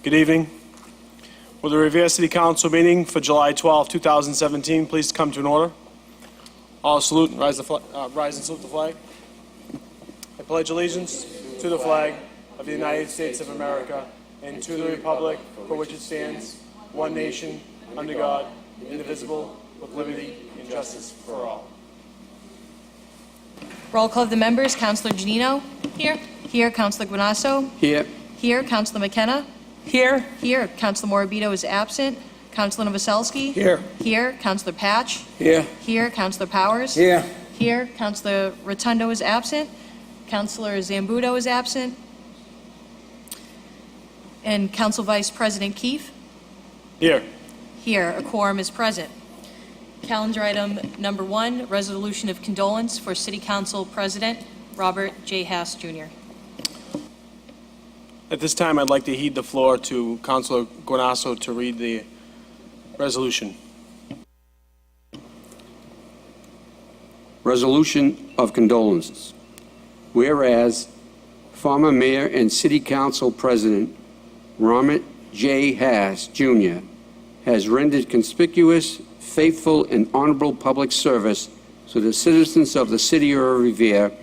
Good evening. Will the Revere City Council meeting for July 12, 2017 please come to an order? All salute and rise and salute the flag. I pledge allegiance to the flag of the United States of America and to the republic for which it stands, one nation, under God, indivisible, with liberty and justice for all. Roll call of the members. Councilor Janino? Here. Here. Councilor Guanasso? Here. Here. Councilor McKenna? Here. Here. Councilor Morabito is absent. Councilor Novoselsky? Here. Here. Councilor Patch? Here. Here. Councilor Powers? Here. Here. Councilor Rotundo is absent. Councilor Zambudo is absent. And Council Vice President Keefe? Here. Here. A quorum is present. Calendar item number 1, resolution of condolence for City Council President Robert J. Haas, Jr. At this time, I'd like to heed the floor to Councilor Guanasso to read the resolution. Resolution of condolences. Whereas former Mayor and City Council President Robert J. Haas, Jr. has rendered conspicuous, faithful, and honorable public service to the citizens of the City of Revere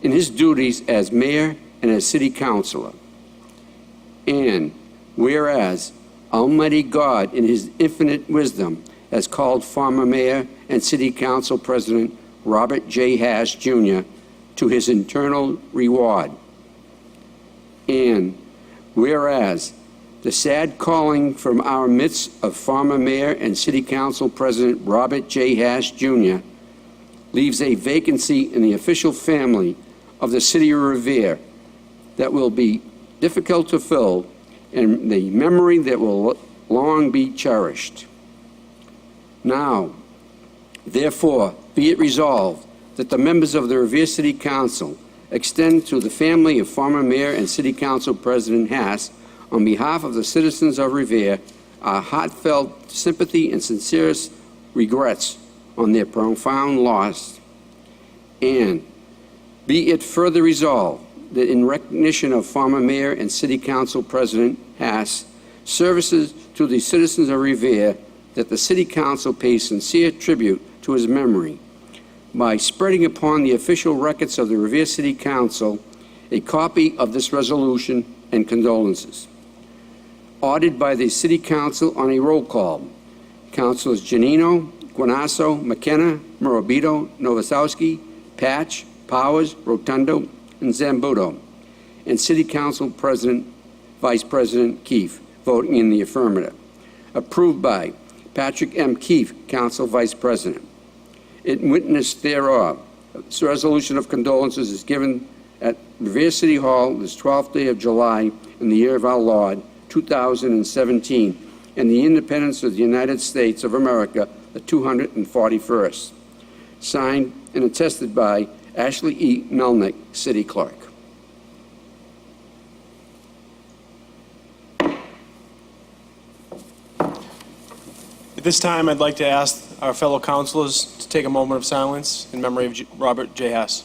in his duties as Mayor and as City Councilor. And whereas Almighty God, in his infinite wisdom, has called former Mayor and City Council President Robert J. Haas, Jr. to his eternal reward. And whereas the sad calling from our midst of former Mayor and City Council President Robert J. Haas, Jr. leaves a vacancy in the official family of the City of Revere that will be difficult to fill, and the memory that will long be cherished. Now, therefore, be it resolved that the members of the Revere City Council extend to the family of former Mayor and City Council President Haas, on behalf of the citizens of Revere, our heartfelt sympathy and sincerest regrets on their profound loss. And be it further resolved that in recognition of former Mayor and City Council President Haas' services to the citizens of Revere, that the City Council pays sincere tribute to his memory by spreading upon the official records of the Revere City Council a copy of this resolution and condolences. Ordered by the City Council on a roll call, Councilors Janino, Guanasso, McKenna, Morabito, Novoselsky, Patch, Powers, Rotundo, and Zambudo, and City Council President, Vice President Keefe, voting in the affirmative. Approved by Patrick M. Keefe, Council Vice President. In witness thereof, this resolution of condolences is given at Revere City Hall this 12th day of July in the year of our Lord, 2017, and the independence of the United States of America, the 241st. Signed and attested by Ashley E. Melnick, City Clerk. At this time, I'd like to ask our fellow councilors to take a moment of silence in memory of Robert J. Haas.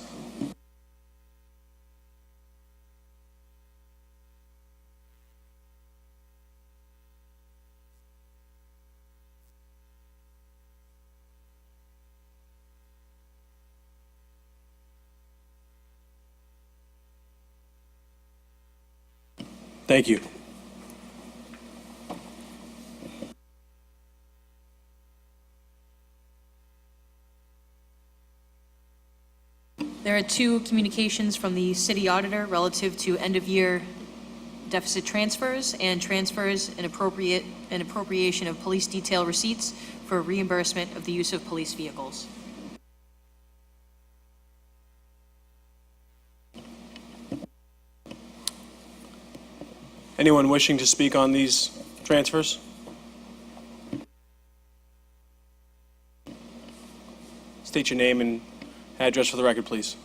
Thank you. There are 2 communications from the City Auditor relative to end-of-year deficit transfers and transfers and appropriation of police detail receipts for reimbursement of the use of police vehicles. Anyone wishing to speak on these transfers? State your name and address for the record, please.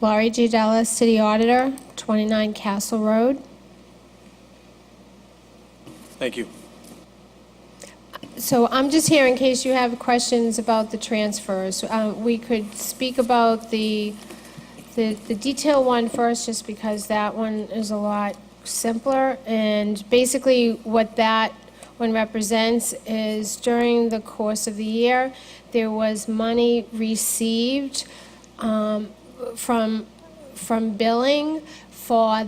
Laurie G. Dallas, City Auditor, 29 Castle Road. Thank you. So I'm just here in case you have questions about the transfers. We could speak about the detail one first, just because that one is a lot simpler. And basically what that one represents is during the course of the year, there was money received from billing for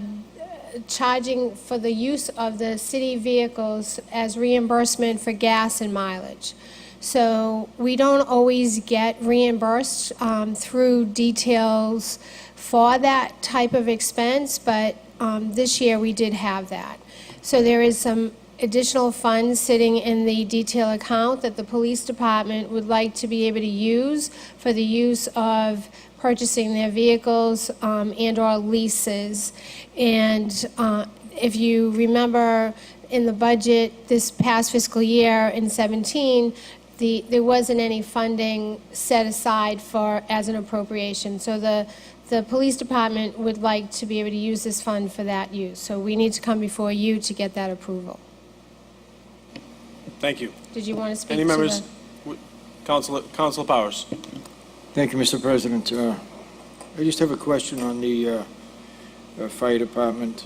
charging for the use of the city vehicles as reimbursement for gas and mileage. So we don't always get reimbursed through details for that type of expense, but this year we did have that. So there is some additional funds sitting in the detail account that the police department would like to be able to use for the use of purchasing their vehicles and/or leases. And if you remember in the budget this past fiscal year in 17, there wasn't any funding set aside for as an appropriation. So the police department would like to be able to use this fund for that use. So we need to come before you to get that approval. Thank you. Did you want to speak Any to members? the... Councilor Powers. Thank you, Mr. President. I just have a question on the fire department,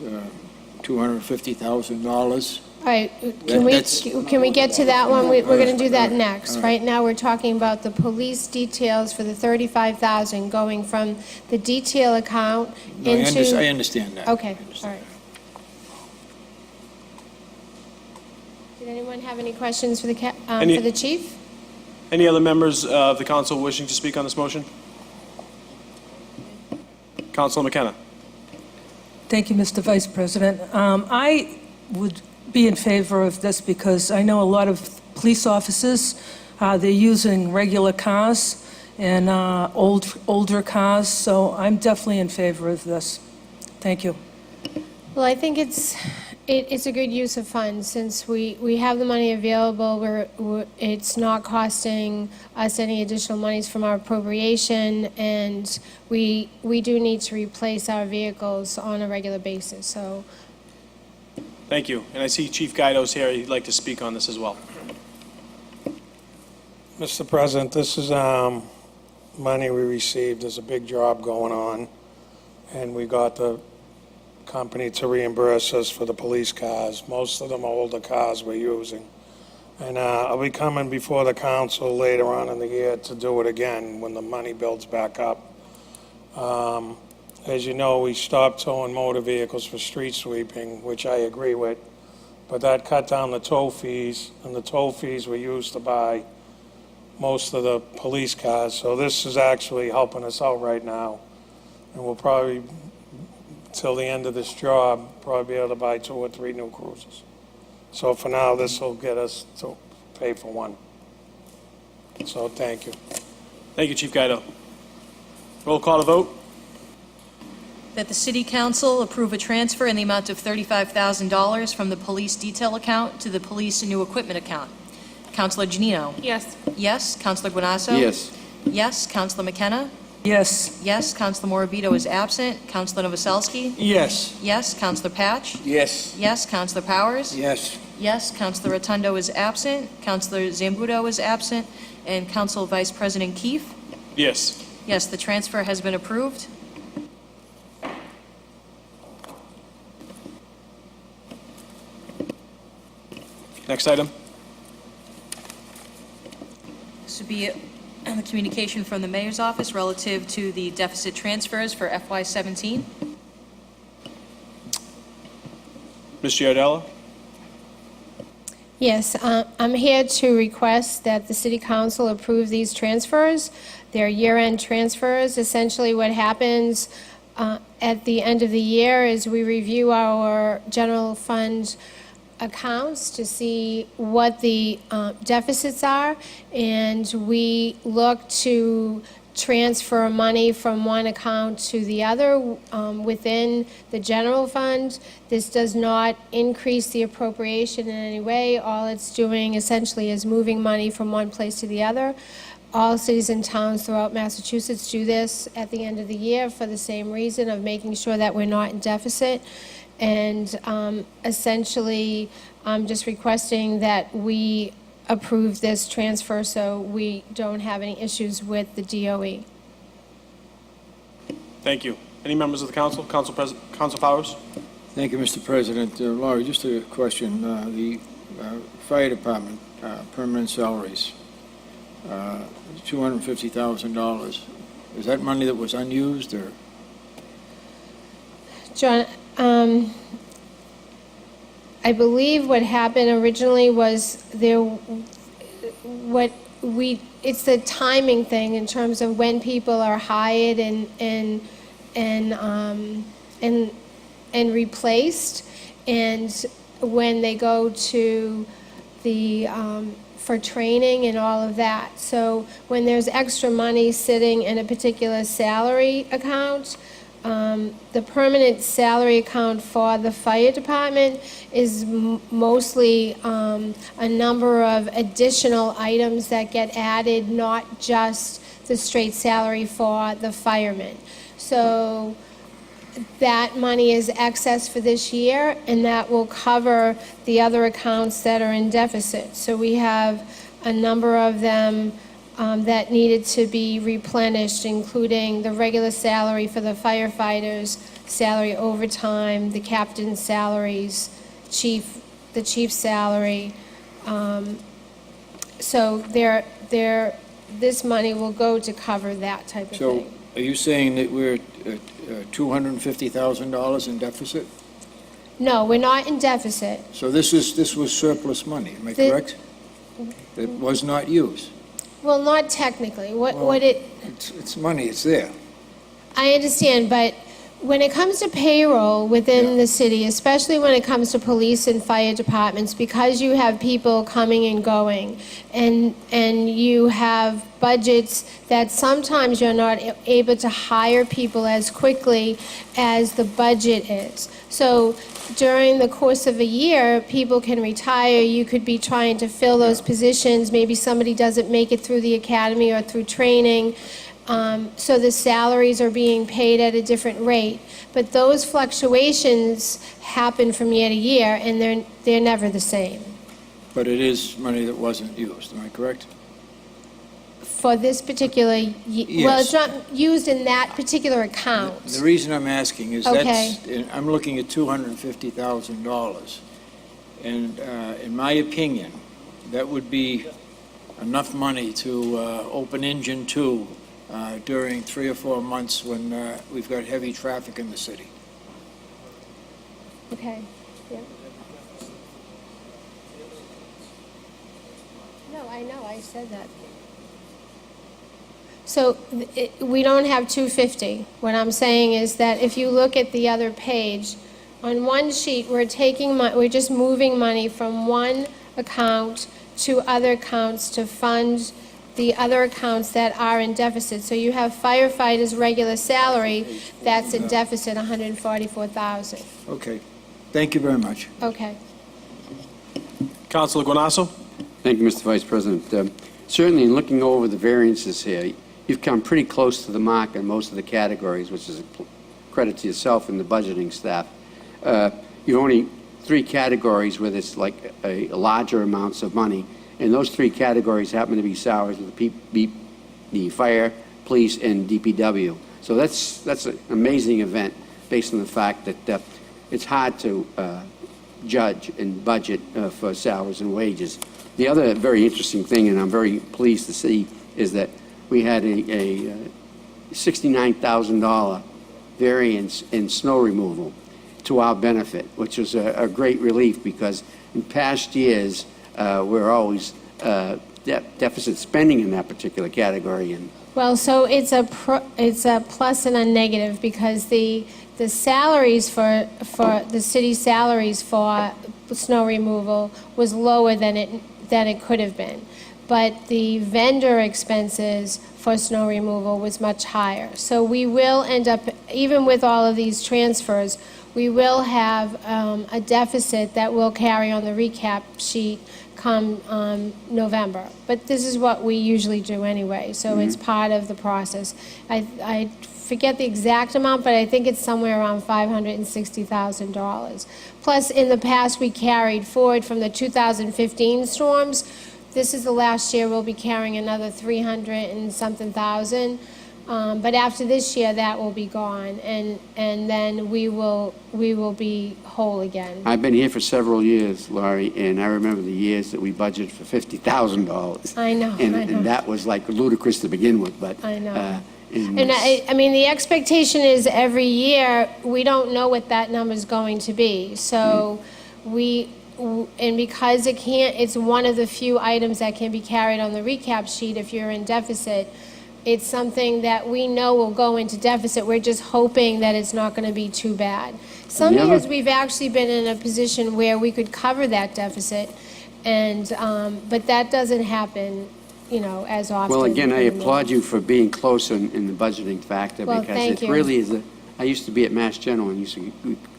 $250,000. All right, That's- can we get to that one? We're going to do that next. Right now, we're talking about the police details for the $35,000 going from the detail account No, I into... understand that. Okay, I all understand. right. Did anyone have any questions for Any- for the chief? Any other members of the council wishing to speak on this motion? Councilor McKenna. Thank you, Mr. Vice President. I would be in favor of this because I know a lot of police officers, they're using regular cars and older cars, so I'm definitely in favor of this. Thank you. Well, I think it's a good use of funds, since we have the money available, it's not costing us any additional monies from our appropriation, and we do need to replace our vehicles on a regular basis, so. Thank you. And I see Chief Guido's here. He'd like to speak on this as well. Mr. President, this is money we received. There's a big job going on, and we got the company to reimburse us for the police cars. Most of them are older cars we're using. And I'll be coming before the council later on in the year to do it again when the money builds back up. As you know, we stopped towing motor vehicles for street sweeping, which I agree with, but that cut down the toll fees, and the toll fees were used to buy most of the police cars. So this is actually helping us out right now. And we'll probably, till the end of this job, probably be able to buy 2 or 3 new cruisers. So for now, this will get us to pay for one. So thank you. Thank you, Chief Guido. Roll call to vote. That the city council approve a transfer in the amount of $35,000 from the police detail account to the police and new equipment account. Councilor Janino? Yes. Yes. Councilor Guanasso? Yes. Yes. Councilor McKenna? Yes. Yes. Councilor Morabito is absent. Councilor Novoselsky? Yes. Yes. Councilor Patch? Yes. Yes. Councilor Powers? Yes. Yes. Councilor Rotundo is absent. Councilor Zambudo is absent. And Council Vice President Keefe? Yes. Yes, the transfer has been approved. Next item. This would be a communication from the mayor's office relative to the deficit transfers for FY17. Ms. Giardella. Yes, I'm here to request that the city council approve these transfers. They're year-end transfers. Essentially, what happens at the end of the year is we review our general fund accounts to see what the deficits are, and we look to transfer money from one account to the other within the general fund. This does not increase the appropriation in any way. All it's doing essentially is moving money from one place to the other. All cities and towns throughout Massachusetts do this at the end of the year for the same reason of making sure that we're not in deficit. And essentially, I'm just requesting that we approve this transfer so we don't have any issues with the DOE. Thank you. Any members of the council? Council Powers? Thank you, Mr. President. Laurie, just a question. The fire department, permanent salaries, $250,000. Is that money that was unused, or? John, I believe what happened originally was it's the timing thing in terms of when people are hired and replaced, and when they go to the, for training and all of that. So when there's extra money sitting in a particular salary account, the permanent salary account for the fire department is mostly a number of additional items that get added, not just the straight salary for the firemen. So that money is excess for this year, and that will cover the other accounts that are in deficit. So we have a number of them that needed to be replenished, including the regular salary for the firefighters, salary overtime, the captain's salaries, the chief's salary. So this money will go to cover that type of thing. So are you saying that we're at $250,000 in deficit? No, we're not in deficit. So this was surplus money, am I correct? That was not used? Well, not technically. It's money, it's there. I understand, but when it comes to payroll within the city, especially when it comes to police and fire departments, because you have people coming and going, and you have budgets that sometimes you're not able to hire people as quickly as the budget is. So during the course of a year, people can retire. You could be trying to fill those positions. Maybe somebody doesn't make it through the academy or through training. So the salaries are being paid at a different rate. But those fluctuations happen from year to year, and they're never the same. But it is money that wasn't used, am I correct? For this particular, well, Yes. it's not used in that particular account. The reason I'm asking is Okay. I'm looking at $250,000. And in my opinion, that would be enough money to open Engine 2 during 3 or 4 months when we've got heavy traffic in the city. Okay, yeah. No, I know, I said that. So we don't have 250. What I'm saying is that if you look at the other page, on one sheet, we're just moving money from one account to other accounts to fund the other accounts that are in deficit. So you have firefighters' regular salary, that's in deficit, $144,000. Okay. Thank you very much. Okay. Councilor Guanasso? Thank you, Mr. Vice President. Certainly, in looking over the variances here, you've come pretty close to the mark in most of the categories, which is a credit to yourself and the budgeting staff. You've only 3 categories where there's like a larger amounts of money, and those 3 categories happen to be salaries with the fire, police, and DPW. So that's an amazing event based on the fact that it's hard to judge and budget for salaries and wages. The other very interesting thing, and I'm very pleased to see, is that we had a $69,000 variance in snow removal to our benefit, which was a great relief, because in past years, we're always deficit spending in that particular category. And Well, so it's a plus and a negative, because the salaries for the city salaries for snow removal was lower than it could have been. But the vendor expenses for snow removal was much higher. So we will end up, even with all of these transfers, we will have a deficit that we'll carry on the recap sheet come November. But this is what we usually do anyway, so it's part of the process. I forget the exact amount, but I think it's somewhere around $560,000. Plus, in the past, we carried forward from the 2015 storms. This is the last year we'll be carrying another 300 and something thousand. But after this year, that will be gone, and then we will be whole again. I've been here for several years, Laurie, and I remember the years that we budgeted for $50,000. I know, I know. And that was like ludicrous to begin with, but. I know. in And this- I mean, the expectation is every year, we don't know what that number's going to be. So and because it's one of the few items that can be carried on the recap sheet if you're in deficit, it's something that we know will go into deficit. We're just hoping that it's not going to be too bad. Some The other- years, we've actually been in a position where we could cover that deficit, and, but that doesn't happen, as often. Well, again, I anymore. applaud you for being close in the budgeting factor, Well, because thank it you. really is I used to be at Mass General, and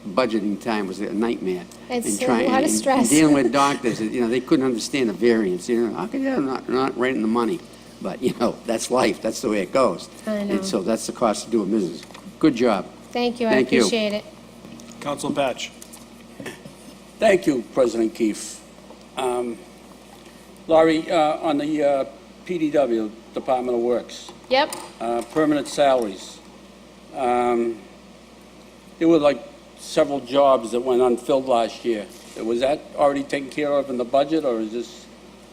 budgeting time was a nightmare. It's And a trying- lot of and stress. Dealing with doctors, they couldn't understand the variance, how can they're not writing the money? But, that's life, that's the way it goes. I know. And so that's the cost of doing business. Good job. Thank you, I Thank you. appreciate it. Council Patch. Thank you, President Keefe. Laurie, on the PDW, Department of Works, Yep, permanent salaries, there were like several jobs that went unfilled last year. Was that already taken care of in the budget, or is this?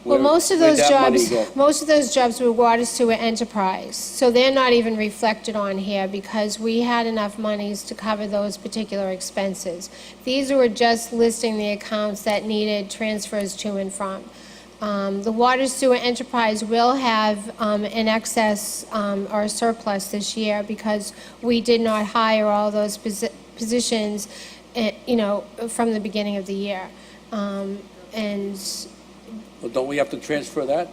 well, most of where'd those that money jobs go? were water sewer enterprise, so they're not even reflected on here because we had enough monies to cover those particular expenses. These were just listing the accounts that needed transfers to and from. The water sewer enterprise will have an excess or a surplus this year because we did not hire all those positions, from the beginning of the year. And Well, don't we have to transfer that?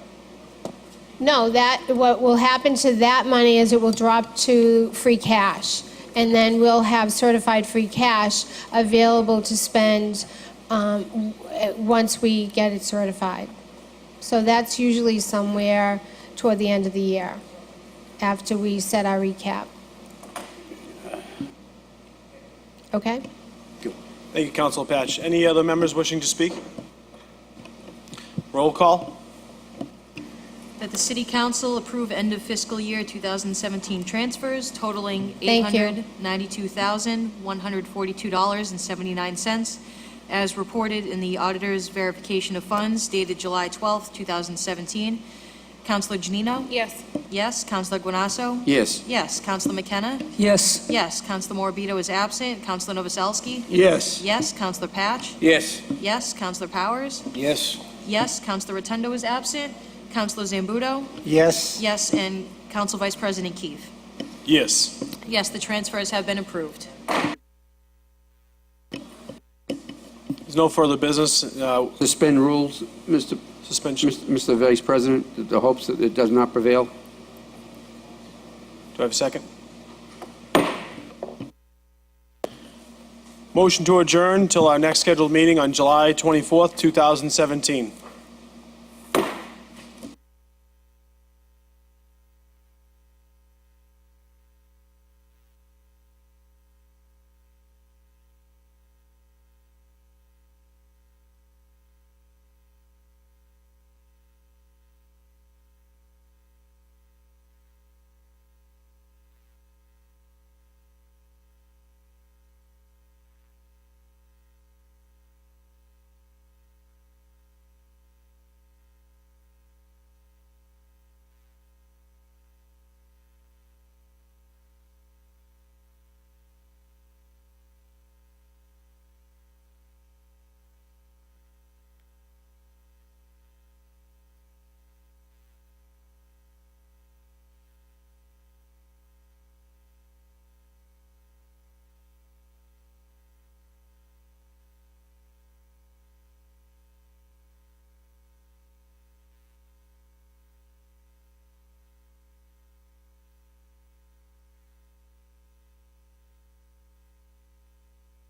no, what will happen to that money is it will drop to free cash. And then we'll have certified free cash available to spend once we get it certified. So that's usually somewhere toward the end of the year, after we set our recap. Okay? Thank you, Council Patch. Any other members wishing to speak? Roll call. That the City Council approve end of fiscal year 2017 transfers totaling Thank you. $892,142.79, as reported in the Auditor's Verification of Funds dated July 12th, 2017. Counselor Janino? Yes. Yes. Counselor Guanasso? Yes. Yes. Counselor McKenna? Yes. Yes. Counselor Morabito is absent. Counselor Novoselsky? Yes. Yes. Counselor Patch? Yes. Yes. Counselor Powers? Yes. Yes. Counselor Rotundo is absent. Counselor Zambuto? Yes. Yes. And Council Vice President Keefe? Yes. Yes, the transfers have been approved. There's no further business. Suspend rules, Suspension. Mr. Vice President, in the hopes that it does not prevail. Do I have a second? Motion to adjourn till our next scheduled meeting on July 24th, 2017.